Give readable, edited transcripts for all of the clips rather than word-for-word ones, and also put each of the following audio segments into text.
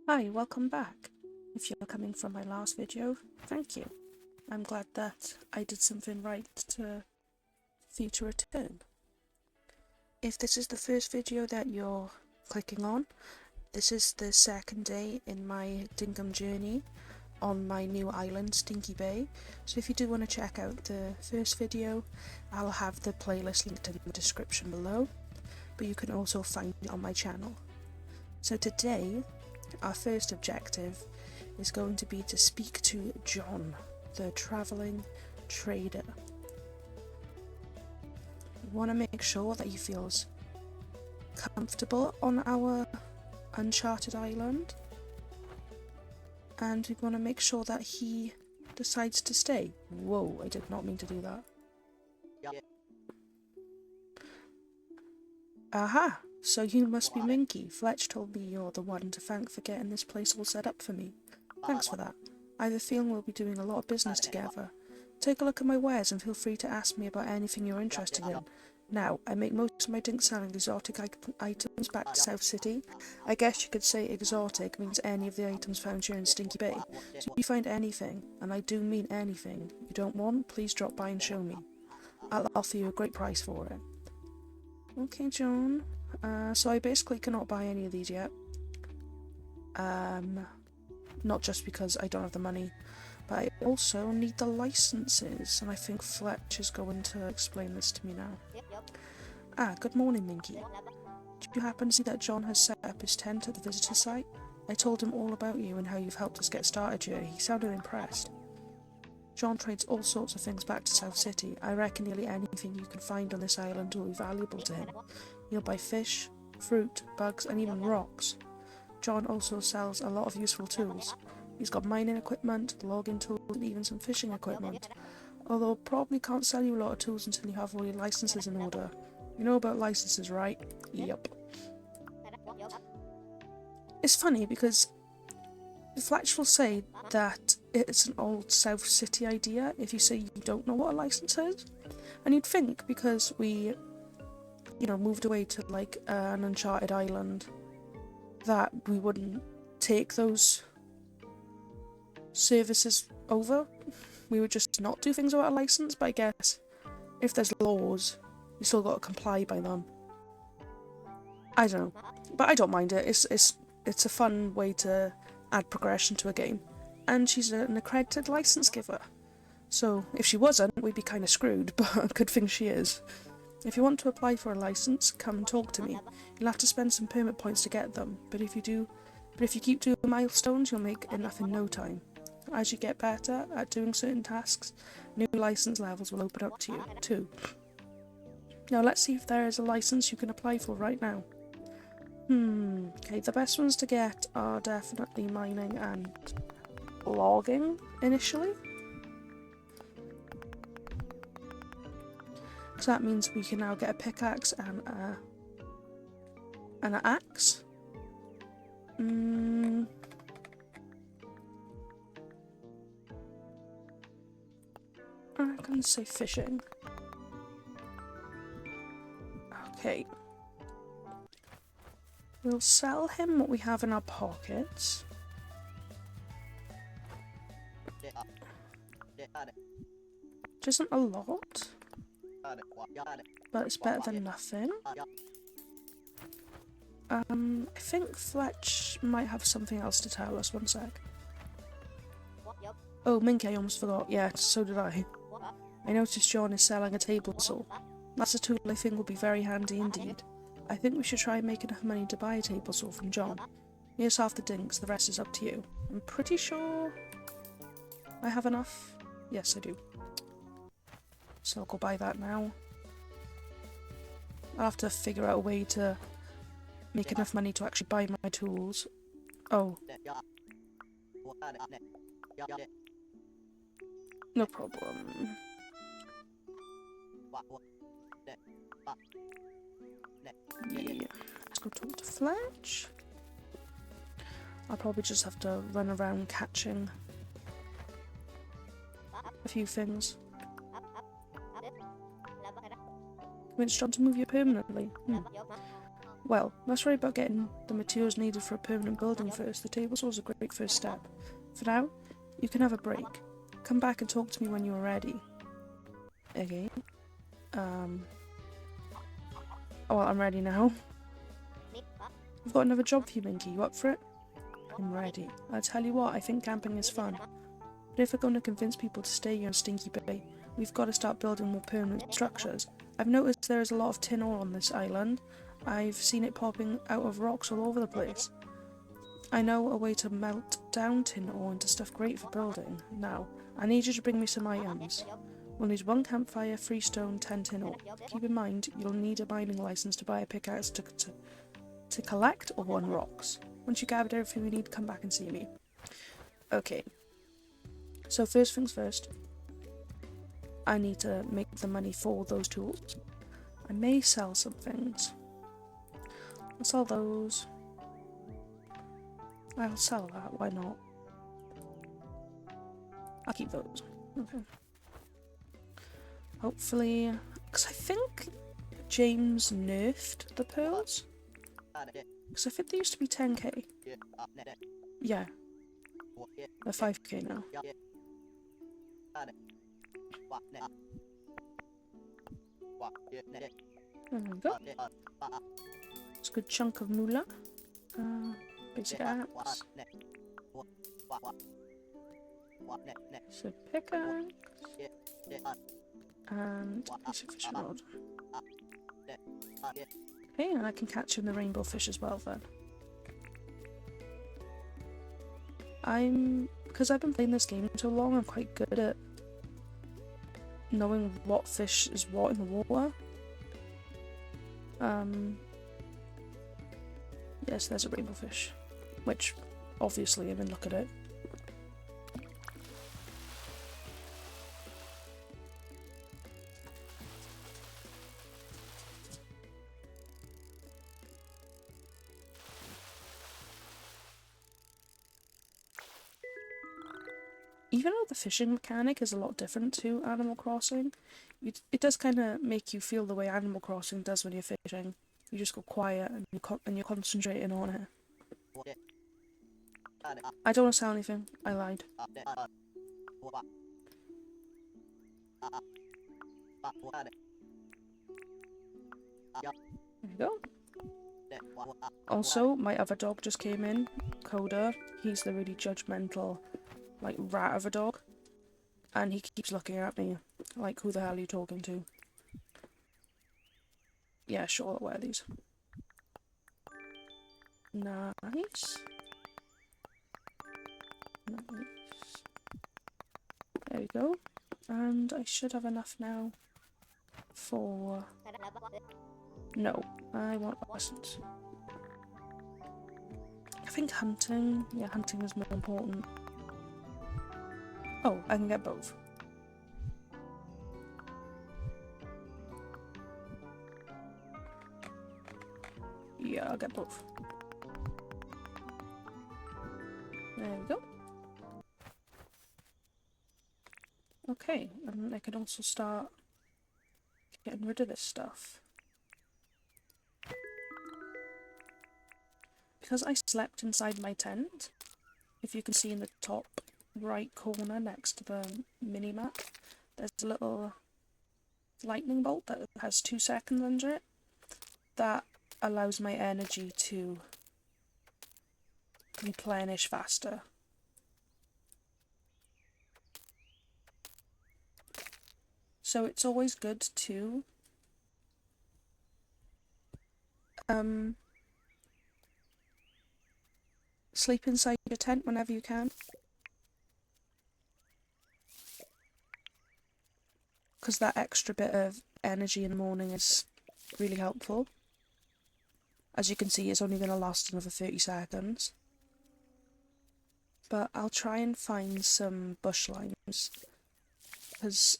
Hi, welcome back. If you're coming from my last video, thank you. I'm glad that I did something right for you to return. If this is the first video that you're clicking on, this is the second day in my Dinkum journey on my new island, Stinky Bay. So if you do want to check out the first video, I'll have the playlist linked in the description below, but you can also find it on my channel. So today, our first objective is going to be to speak to John, the travelling trader. We want to make sure that he feels comfortable on our uncharted island, and we want to make sure that he decides to stay. Whoa, I did not mean to do that. Aha! So you must be Minky. Fletch told me you're the one to thank for getting this place all set up for me. Thanks for that. I have a feeling we'll be doing a lot of business together. Take a look at my wares and feel free to ask me about anything you're interested in. Now, I make most of my drink selling exotic items back to South City. I guess you could say exotic means any of the items found here in Stinky Bay. So if you find anything, and I do mean anything, you don't want, please drop by and show me. I'll offer you a great price for it. Okay, John. So I basically cannot buy any of these yet. Not just because I don't have the money, but I also need the licenses, and I think Fletch is going to explain this to me now. Good morning, Minky. Do you happen to see that John has set up his tent at the visitor site? I told him all about you and how you've helped us get started here. He sounded impressed. John trades all sorts of things back to South City. I reckon nearly anything you can find on this island will be valuable to him. He'll buy fish, fruit, bugs, and even rocks. John also sells a lot of useful tools. He's got mining equipment, logging tools, and even some fishing equipment. Although probably can't sell you a lot of tools until you have all your licenses in order. You know about licenses, right? Yep. It's funny because Fletch will say that it's an old South City idea if you say you don't know what a license is. And you'd think because we, moved away to like an uncharted island, that we wouldn't take those services over. We would just not do things without a license, but I guess if there's laws, you still got to comply by them. I don't know, but I don't mind it. It's a fun way to add progression to a game, and she's an accredited license giver. So if she wasn't, we'd be kind of screwed, but good thing she is. If you want to apply for a license, come and talk to me. You'll have to spend some permit points to get them, but if you keep doing milestones, you'll make enough in no time. As you get better at doing certain tasks, new license levels will open up to you, too. Now let's see if there is a license you can apply for right now. Okay, the best ones to get are definitely mining and logging, initially. So that means we can now get a pickaxe and an axe. I can say fishing. Okay. We'll sell him what we have in our pockets. Which isn't a lot, but it's better than nothing. I think Fletch might have something else to tell us. One sec. Oh, Minky, I almost forgot. Yeah, so did I. I noticed John is selling a table saw. That's a tool I think will be very handy indeed. I think we should try and make enough money to buy a table saw from John. Here's half the dinks, the rest is up to you. I'm pretty sure I have enough. Yes, I do. So I'll go buy that now. I'll have to figure out a way to make enough money to actually buy my tools. Oh. No problem. Yeah. Let's go talk to Fletch. I'll probably just have to run around catching a few things. Convince John to move you permanently. Well, let's worry about getting the materials needed for a permanent building first. The table saw is a great first step. For now, you can have a break. Come back and talk to me when you're ready. Okay. Oh, well, I'm ready now. I've got another job for you, Minky. You up for it? I'm ready. I'll tell you what, I think camping is fun. But if we're going to convince people to stay here in Stinky Bay, we've got to start building more permanent structures. I've noticed there is a lot of tin ore on this island. I've seen it popping out of rocks all over the place. I know a way to melt down tin ore into stuff great for building. Now, I need you to bring me some items. We'll need 1 campfire, 3 stone, 10 tin ore. Keep in mind, you'll need a mining license to buy a pickaxe to collect or 1 rocks. Once you gathered everything we need, come back and see me. Okay. So first things first, I need to make the money for those tools. I may sell some things. I'll sell those. I'll sell that, why not? I'll keep those. Okay. Hopefully, because I think James nerfed the pearls. Because I think they used to be 10k. Yeah. They're 5k now. There we go. It's a good chunk of moolah. Basic axe. So pickaxe. And basic fishing rod. Okay, and I can catch in the rainbow fish as well then. Because I've been playing this game so long, I'm quite good at knowing what fish is what in the water. Yes, there's a rainbow fish, which obviously I mean look at it. Even though the fishing mechanic is a lot different to Animal Crossing, it does kind of make you feel the way Animal Crossing does when you're fishing. You just go quiet and you're concentrating on it. I don't want to sell anything. I lied. There we go. Also, my other dog just came in, Coda. He's the really judgmental, like, rat of a dog. And he keeps looking at me like, who the hell are you talking to? Yeah, sure, I'll wear these. Nice. Nice. There we go. And I should have enough now for... No, I want lessons. I think hunting... Yeah, hunting is more important. Oh, I can get both. Yeah, I'll get both. There we go. Okay, and I can also start getting rid of this stuff. Because I slept inside my tent, if you can see in the top right corner next to the mini-map, there's a little lightning bolt that has 2 seconds under it. That allows my energy to replenish faster. So it's always good to sleep inside your tent whenever you can. Because that extra bit of energy in the morning is really helpful. As you can see, it's only going to last another 30 seconds. But I'll try and find some bush limes. Because,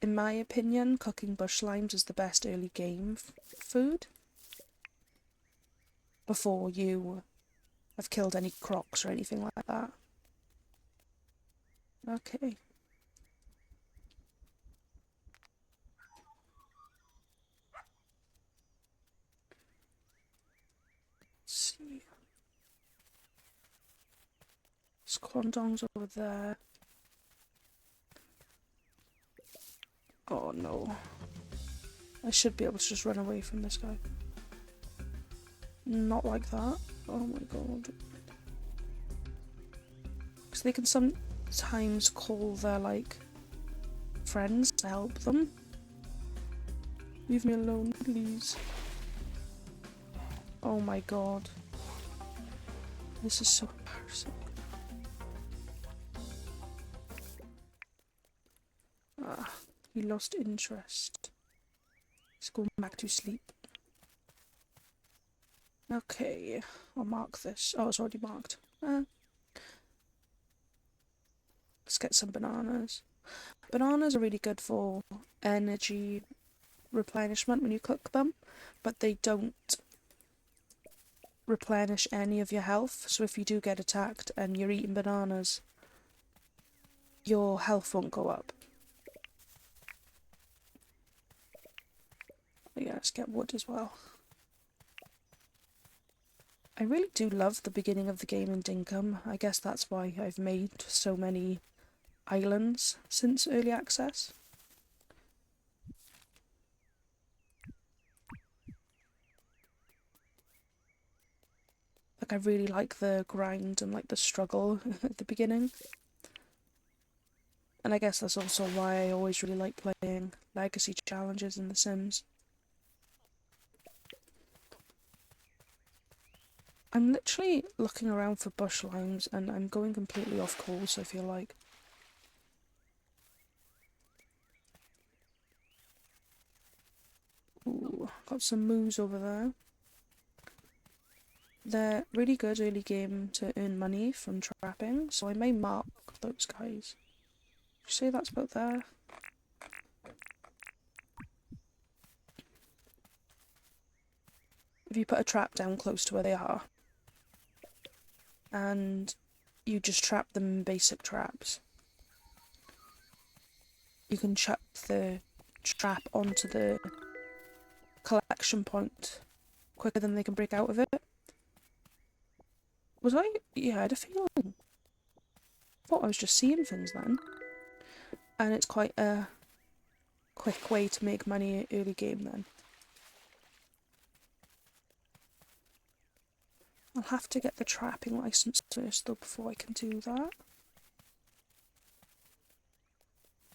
in my opinion, cooking bush limes is the best early game food. Before you have killed any crocs or anything like that. Okay. Squandong's over there. Oh no. I should be able to just run away from this guy. Not like that. Oh my god. Because they can sometimes call their, like, friends to help them. Leave me alone, please. Oh my god. This is so embarrassing. Ah, he lost interest. He's going back to sleep. Okay, I'll mark this. Oh, it's already marked. Let's get some bananas. Bananas are really good for energy replenishment when you cook them, but they don't replenish any of your health. So if you do get attacked and you're eating bananas, your health won't go up. But yeah, let's get wood as well. I really do love the beginning of the game in Dinkum. I guess that's why I've made so many islands since early access. Like, I really like the grind and like the struggle at the beginning. And I guess that's also why I always really like playing legacy challenges in The Sims. I'm literally looking around for bush limes and I'm going completely off course, I feel like. Ooh, got some moose over there. They're really good early game to earn money from trapping, so I may mark those guys. Did you say that's about there? If you put a trap down close to where they are, and you just trap them in basic traps, you can chuck the trap onto the collection point quicker than they can break out of it. Was I? Yeah, I had a feeling. Thought I was just seeing things then. And it's quite a quick way to make money early game then. I'll have to get the trapping license first though before I can do that.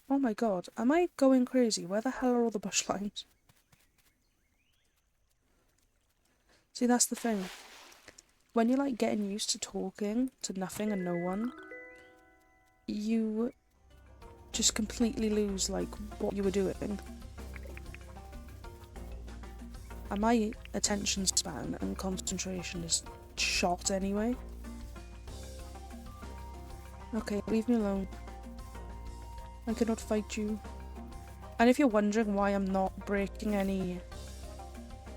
Oh my god, am I going crazy? Where the hell are all the bush limes? See, that's the thing. When you're like getting used to talking to nothing and no one, you just completely lose like what you were doing. And my attention span and concentration is shot anyway. Okay, leave me alone. I cannot fight you. And if you're wondering why I'm not breaking any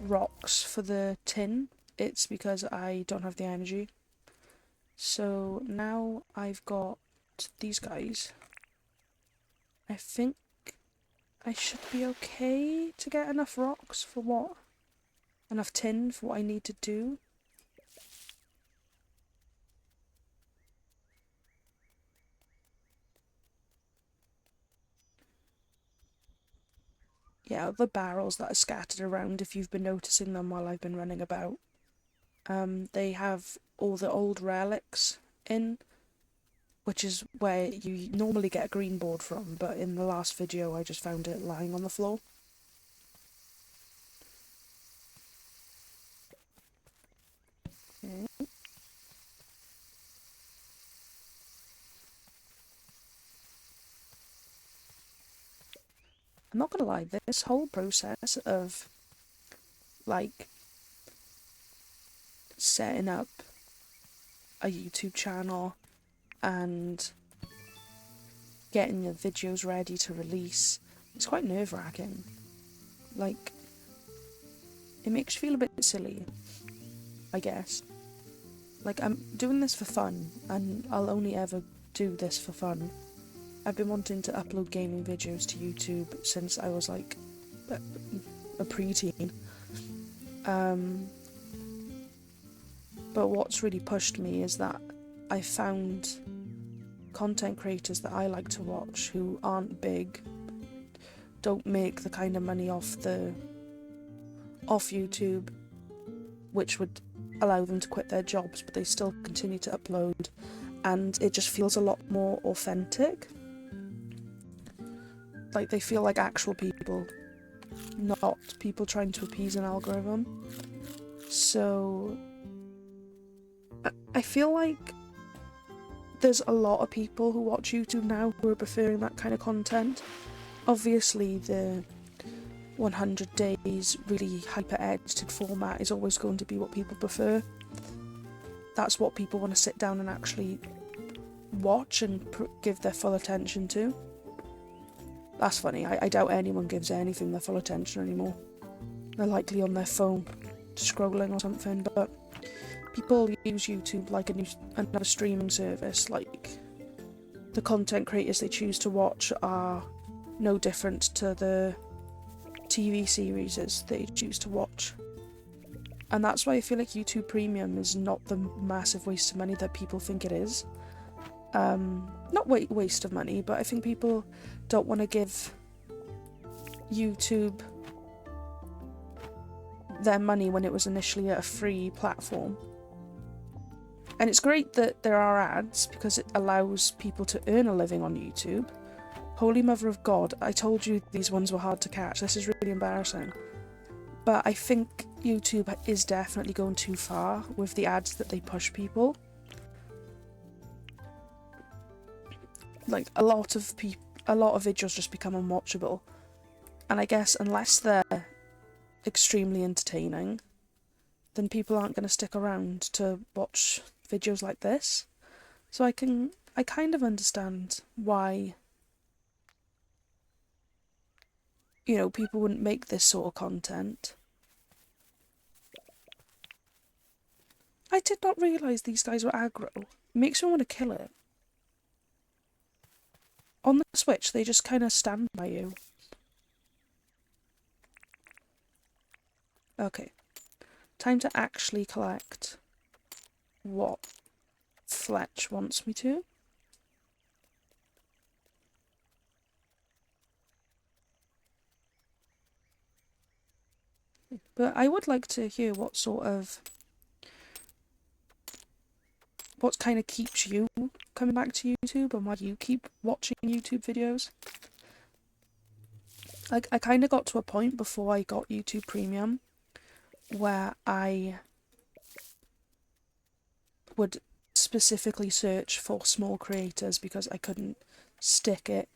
rocks for the tin, it's because I don't have the energy. So now I've got these guys. I think I should be okay to get enough rocks for what? Enough tin for what I need to do. Yeah, the barrels that are scattered around, if you've been noticing them while I've been running about, they have all the old relics in, which is where you normally get a green board from, but in the last video I just found it lying on the floor. Okay. I'm not gonna lie, this whole process of like setting up a YouTube channel and getting your videos ready to release, it's quite nerve-wracking. Like, it makes you feel a bit silly, I guess. Like, I'm doing this for fun, and I'll only ever do this for fun. I've been wanting to upload gaming videos to YouTube since I was like a preteen. But what's really pushed me is that I found content creators that I like to watch who aren't big, don't make the kind of money off YouTube, which would allow them to quit their jobs, but they still continue to upload, and it just feels a lot more authentic. Like, they feel like actual people, not people trying to appease an algorithm. So I feel like there's a lot of people who watch YouTube now who are preferring that kind of content. Obviously, the 100 days really hyper-edited format is always going to be what people prefer. That's what people want to sit down and actually watch and give their full attention to. That's funny, I doubt anyone gives anything their full attention anymore. They're likely on their phone, scrolling or something, but people use YouTube like another streaming service. Like, the content creators they choose to watch are no different to the TV series they choose to watch. And that's why I feel like YouTube Premium is not the massive waste of money that people think it is. Not waste of money, but I think people don't want to give YouTube their money when it was initially a free platform. And it's great that there are ads because it allows people to earn a living on YouTube. Holy Mother of God, I told you these ones were hard to catch. This is really embarrassing. But I think YouTube is definitely going too far with the ads that they push people. Like, a lot of videos just become unwatchable. And I guess unless they're extremely entertaining, then people aren't going to stick around to watch videos like this. So I kind of understand why, you know, people wouldn't make this sort of content. I did not realise these guys were aggro. It makes me want to kill it. On the Switch, they just kind of stand by you. Okay. Time to actually collect what Fletch wants me to. But I would like to hear what kind of keeps you coming back to YouTube and why you keep watching YouTube videos. Like, I kind of got to a point before I got YouTube Premium where I would specifically search for small creators because I couldn't stick it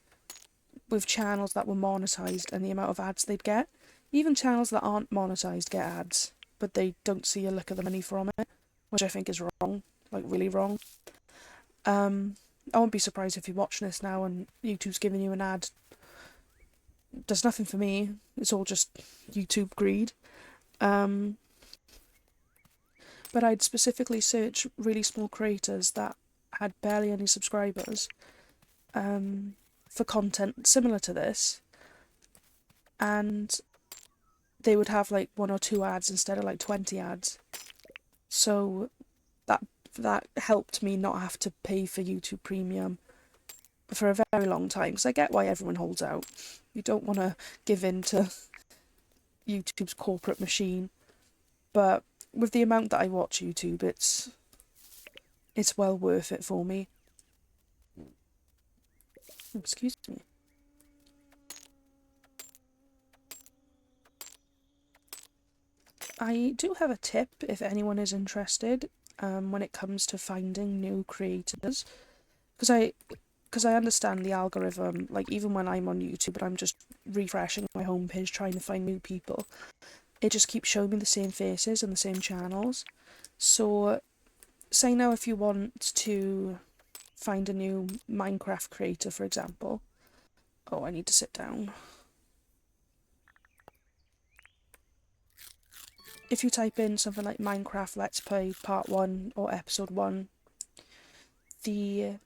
with channels that were monetized and the amount of ads they'd get. Even channels that aren't monetized get ads, but they don't see a lick of the money from it, which I think is wrong. Like, really wrong. I won't be surprised if you're watching this now and YouTube's giving you an ad. Does nothing for me. It's all just YouTube greed. But I'd specifically search really small creators that had barely any subscribers for content similar to this, and they would have like 1 or 2 ads instead of like 20 ads. So that helped me not have to pay for YouTube Premium for a very long time, because I get why everyone holds out. You don't want to give in to YouTube's corporate machine, but with the amount that I watch YouTube, it's well worth it for me. Excuse me. I do have a tip if anyone is interested when it comes to finding new creators, because I understand the algorithm. Like, even when I'm on YouTube and I'm just refreshing my homepage trying to find new people, it just keeps showing me the same faces and the same channels. So say now if you want to find a new Minecraft creator, for example. Oh, I need to sit down. If you type in something like Minecraft Let's Play Part 1 or Episode 1, and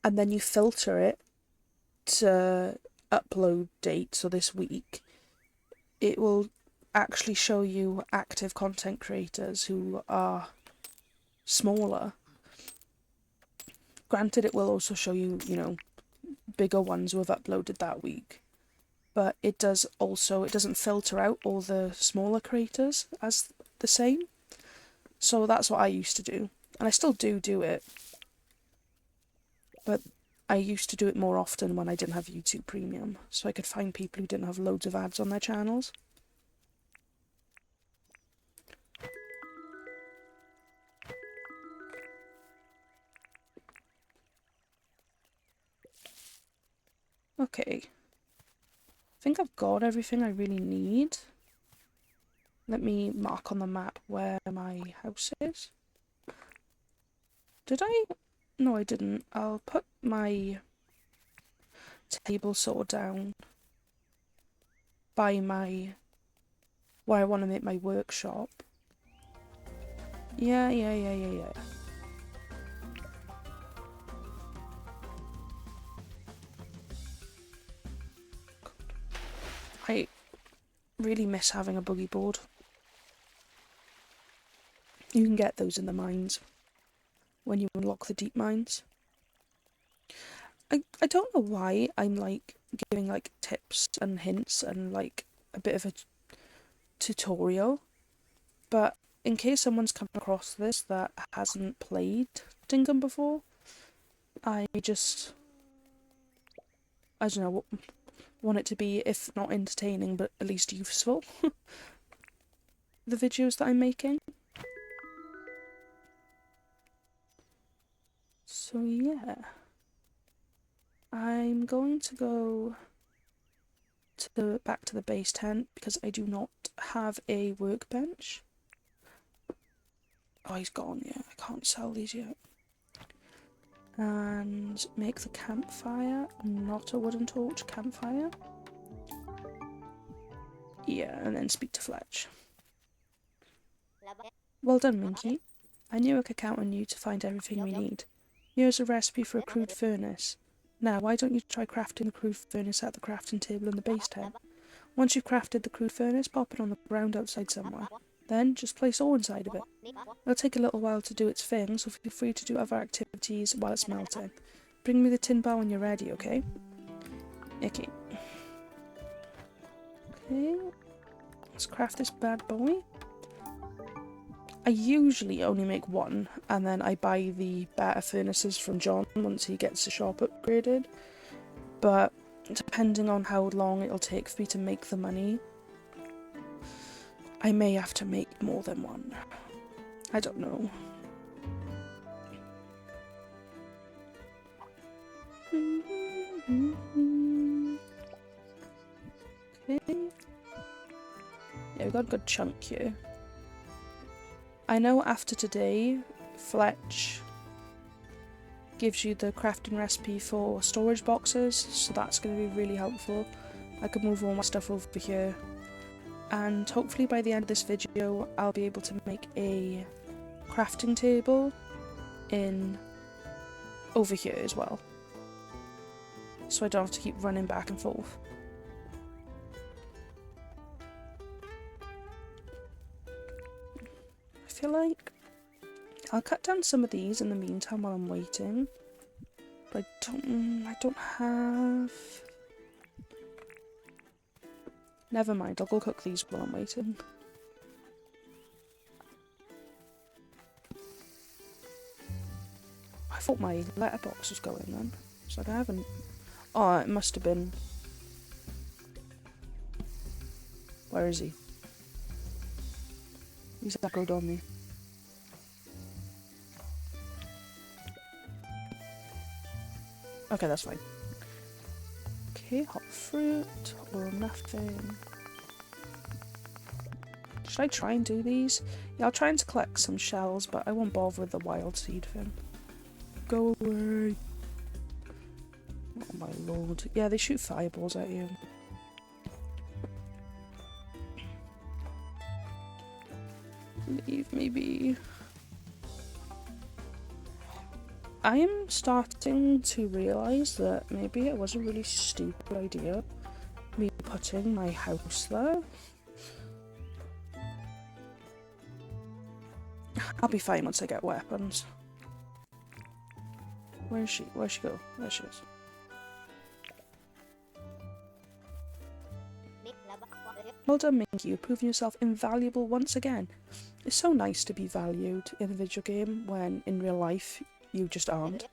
then you filter it to upload date, so this week, it will actually show you active content creators who are smaller. Granted, it will also show you, you know, bigger ones who have uploaded that week. But it does also, it doesn't filter out all the smaller creators as the same. So that's what I used to do. And I still do it. But I used to do it more often when I didn't have YouTube Premium. So I could find people who didn't have loads of ads on their channels. Okay. I think I've got everything I really need. Let me mark on the map where my house is. Did I? No, I didn't. I'll put my table saw down by my... where I want to make my workshop. Yeah. I really miss having a boogie board. You can get those in the mines when you unlock the deep mines. I don't know why I'm like giving like tips and hints and like a bit of a tutorial, but in case someone's come across this that hasn't played Dinkum before, I don't know, want it to be, if not entertaining, but at least useful. The videos that I'm making. So yeah, I'm going to go back to the base tent because I do not have a workbench. Oh, he's gone, yeah, I can't sell these yet. And make the campfire, not a wooden torch, campfire. Yeah, and then speak to Fletch. Well done, Minky. I knew I could count on you to find everything we need. Here's a recipe for a crude furnace. Now, why don't you try crafting the crude furnace at the crafting table in the base tent? Once you've crafted the crude furnace, pop it on the ground outside somewhere. Then, just place ore inside of it. It'll take a little while to do its thing, so feel free to do other activities while it's melting. Bring me the tin bar when you're ready, okay? Okay. Okay. Let's craft this bad boy. I usually only make one, and then I buy the better furnaces from John once he gets the shop upgraded. But depending on how long it'll take for me to make the money, I may have to make more than one. I don't know. Okay. Yeah, we've got a good chunk here. I know after today, Fletch gives you the crafting recipe for storage boxes, so that's going to be really helpful. I can move all my stuff over here, and hopefully by the end of this video I'll be able to make a crafting table over here as well, so I don't have to keep running back and forth. I feel like I'll cut down some of these in the meantime while I'm waiting, but I don't have... Never mind, I'll go cook these while I'm waiting. I thought my letterbox was going then. It's like I haven't... Oh, it must have been... Where is he? He's aggroed on me. Okay, that's fine. Okay, hot fruit or nothing. Should I try and do these? Yeah, I'll try and collect some shells, but I won't bother with the wild seed thing. Go away. Oh my lord. Yeah, they shoot fireballs at you. Leave me be. I am starting to realise that maybe it was a really stupid idea, me putting my house there. I'll be fine once I get weapons. Where is she? Where'd she go? There she is. Well done, Minky. You've proven yourself invaluable once again. It's so nice to be valued in a video game when in real life you just aren't.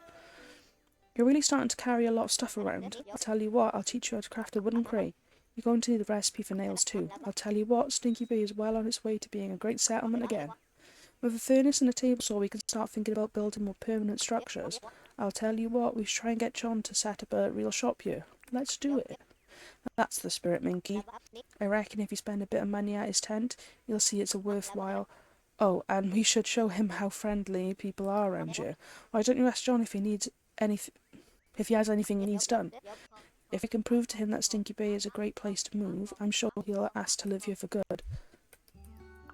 You're really starting to carry a lot of stuff around. I'll tell you what, I'll teach you how to craft a wooden crate. You're going to need a recipe for nails too. I'll tell you what, Stinky Bay is well on its way to being a great settlement again. With a furnace and a table saw, we can start thinking about building more permanent structures. I'll tell you what, we should try and get John to set up a real shop here. Let's do it. That's the spirit, Minky. I reckon if you spend a bit of money at his tent, you'll see it's a worthwhile. Oh, and we should show him how friendly people are around here. Why don't you ask John if he needs anything, if he has anything he needs done? If we can prove to him that Stinky Bay is a great place to move, I'm sure he'll ask to live here for good.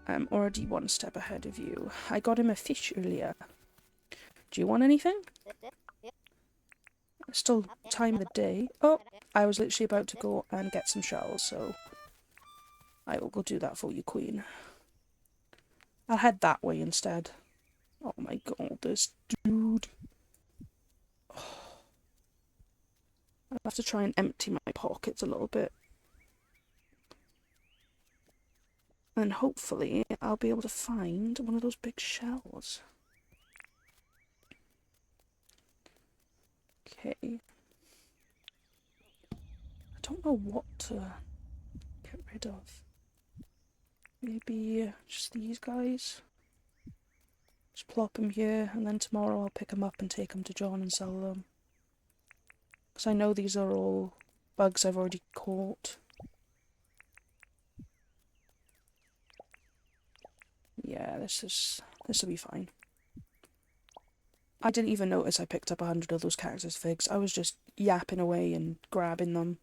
I'm already one step ahead of you. I got him a fish earlier. Do you want anything? Still time of the day. Oh, I was literally about to go and get some shells, so I will go do that for you, Queen. I'll head that way instead. Oh my god, this dude. I'll have to try and empty my pockets a little bit. And hopefully I'll be able to find one of those big shells. Okay. I don't know what to get rid of. Maybe just these guys. Just plop them here, and then tomorrow I'll pick them up and take them to John and sell them. Because I know these are all bugs I've already caught. Yeah, this will be fine. I didn't even notice I picked up 100 of those cactus figs. I was just yapping away and grabbing them.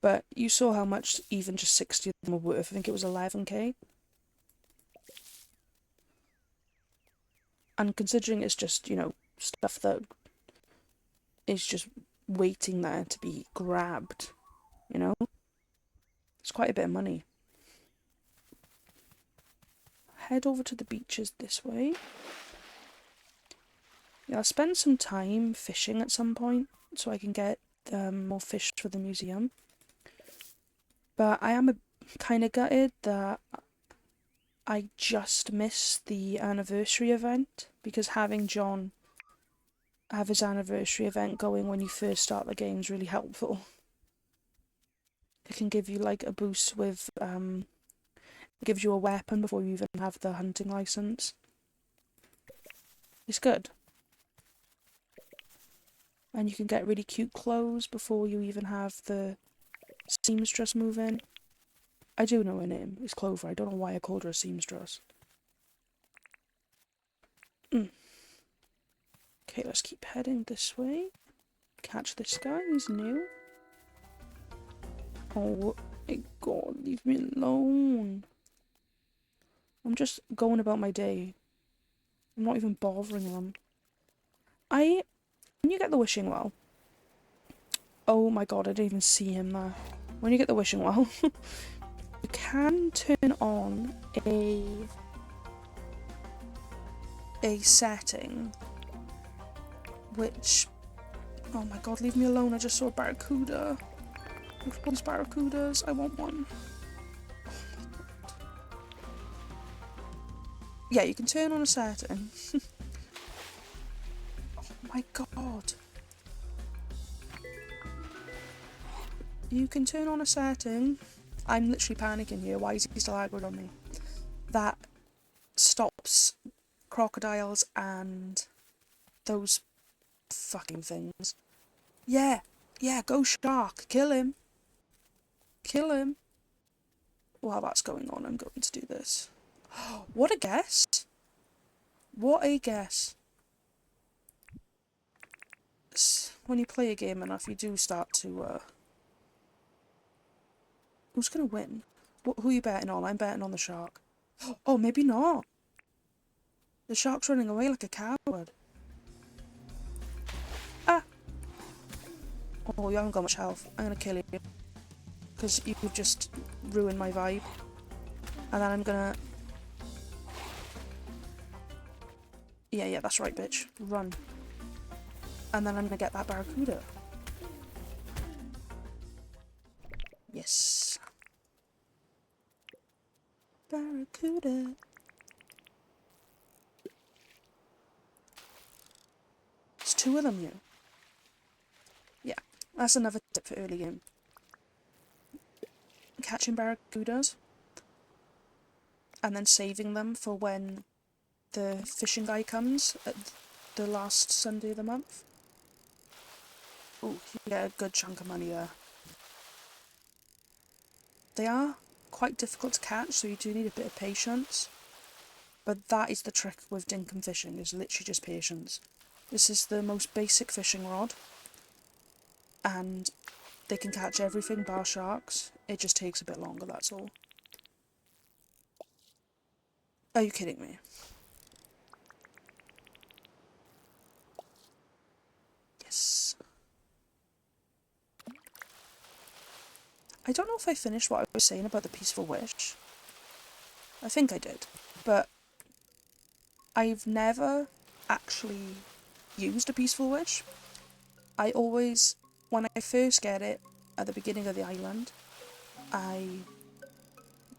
But you saw how much even just 60 of them were worth. I think it was 11k. And considering it's just, you know, stuff that is just waiting there to be grabbed, you know? It's quite a bit of money. Head over to the beaches this way. Yeah, I'll spend some time fishing at some point so I can get more fish for the museum. But I am kind of gutted that I just missed the anniversary event, because having John have his anniversary event going when you first start the game is really helpful. It can give you like a boost with it gives you a weapon before you even have the hunting license. It's good. And you can get really cute clothes before you even have the seamstress move in. I do know her name. It's Clover. I don't know why I called her a seamstress. Okay, let's keep heading this way. Catch this guy. He's new. Oh my god, leave me alone. I'm just going about my day. I'm not even bothering them. When you get the wishing well... Oh my god, I didn't even see him there. When you get the wishing well, you can turn on a setting which... Oh my god, leave me alone, I just saw a barracuda. Which one's barracudas? I want one. Yeah, you can turn on a setting. Oh my god. You can turn on a setting. I'm literally panicking here. Why is he still aggroed on me? That stops crocodiles and those fucking things. Yeah, go shark. Kill him. Kill him. While that's going on, I'm going to do this. What a guess! What a guess! When you play a game enough, you do start to, Who's gonna win? Who are you betting on? I'm betting on the shark. Oh, maybe not! The shark's running away like a coward. Ah! Oh, you haven't got much health. I'm gonna kill you. Because you've just ruined my vibe. And then I'm gonna Yeah, that's right, bitch. Run. And then I'm gonna get that barracuda. Yes. Barracuda. There's 2 of them here. Yeah, that's another tip for early game. Catching barracudas and then saving them for when the fishing guy comes at the last Sunday of the month. Ooh, you get a good chunk of money there. They are quite difficult to catch, so you do need a bit of patience. But that is the trick with Dinkum fishing, is literally just patience. This is the most basic fishing rod, and they can catch everything bar sharks. It just takes a bit longer, that's all. Are you kidding me? Yes. I don't know if I finished what I was saying about the peaceful wish. I think I did. But I've never actually used a peaceful wish. I always, when I first get it at the beginning of the island, I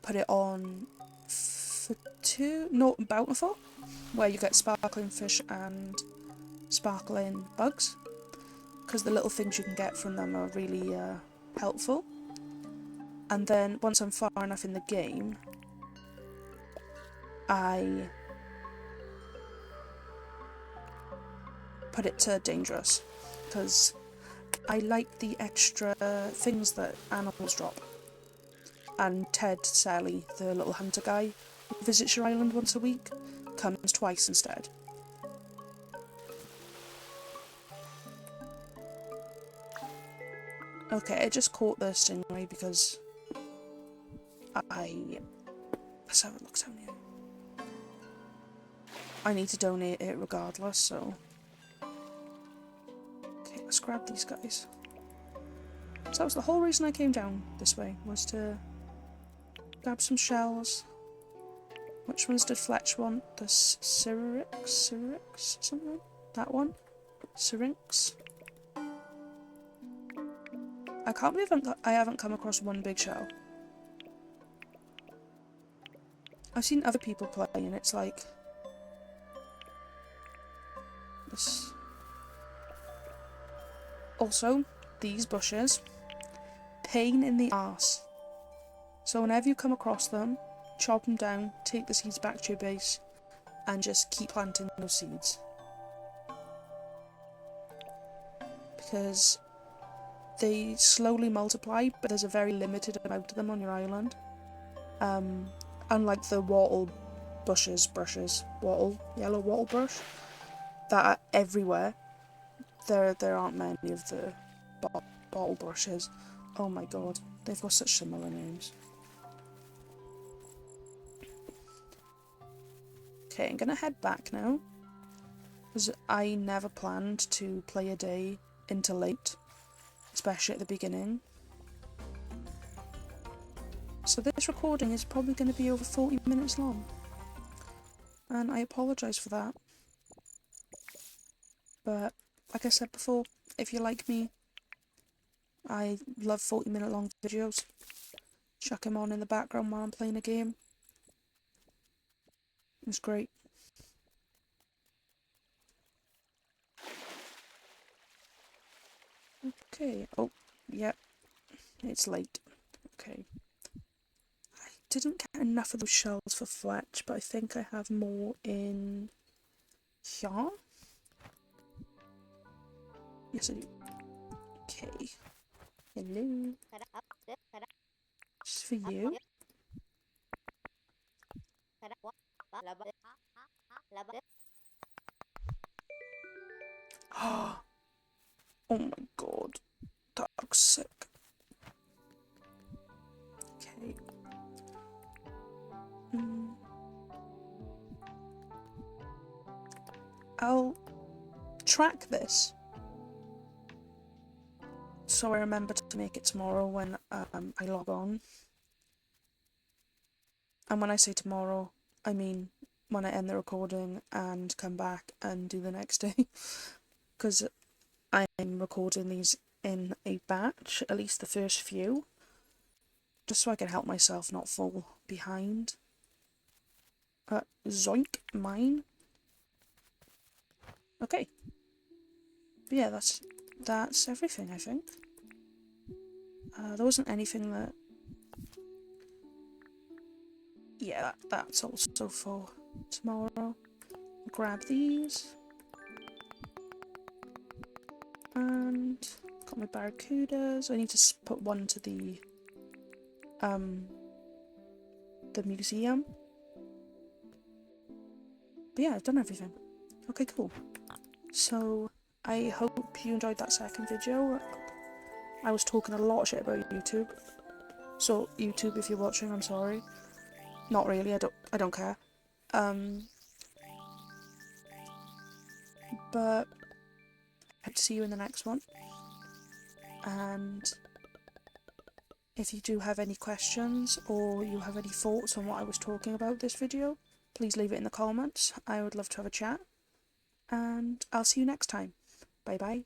put it on Bountiful, where you get sparkling fish and sparkling bugs, because the little things you can get from them are really helpful. And then once I'm far enough in the game, I put it to dangerous, because I like the extra things that animals drop. And Ted Sally, the little hunter guy who visits your island once a week, comes twice instead. Okay, I just caught the stingray because let's have a look down here. I need to donate it regardless, so... Okay, let's grab these guys. So that was the whole reason I came down this way, was to grab some shells. Which ones did Fletch want? The Syrinx, something? That one? Syrinx? I can't believe I haven't come across one big shell. I've seen other people play and it's like... this. Also, these bushes, pain in the arse. So whenever you come across them, chop them down, take the seeds back to your base, and just keep planting those seeds. Because they slowly multiply, but there's a very limited amount of them on your island. Unlike the wattle yellow wattle brush, that are everywhere. There aren't many of the bottle brushes. Oh my god, they've got such similar names. Okay, I'm gonna head back now, because I never planned to play a day into late, especially at the beginning. So this recording is probably going to be over 40 minutes long, and I apologise for that. But like I said before, if you like me, I love 40-minute long videos. Chuck them on in the background while I'm playing a game. It's great. Okay, oh, yep, it's late. Okay. I didn't get enough of those shells for Fletch, but I think I have more in here. Yes, I do. Okay. Hello. Just for you. Oh my god. That looks sick. Okay. I'll track this so I remember to make it tomorrow when I log on. And when I say tomorrow, I mean when I end the recording and come back and do the next day, because I'm recording these in a batch, at least the first few, just so I can help myself not fall behind. Zoink, mine. Okay. But yeah, that's everything, I think. There wasn't anything that... Yeah, that's also for tomorrow. Grab these. And got my barracudas. I need to put one to the museum. But yeah, I've done everything. Okay, cool. So I hope you enjoyed that second video. I was talking a lot of shit about YouTube. So YouTube, if you're watching, I'm sorry. Not really. I don't care. But I hope to see you in the next one. And if you do have any questions or you have any thoughts on what I was talking about this video, please leave it in the comments. I would love to have a chat. And I'll see you next time. Bye bye.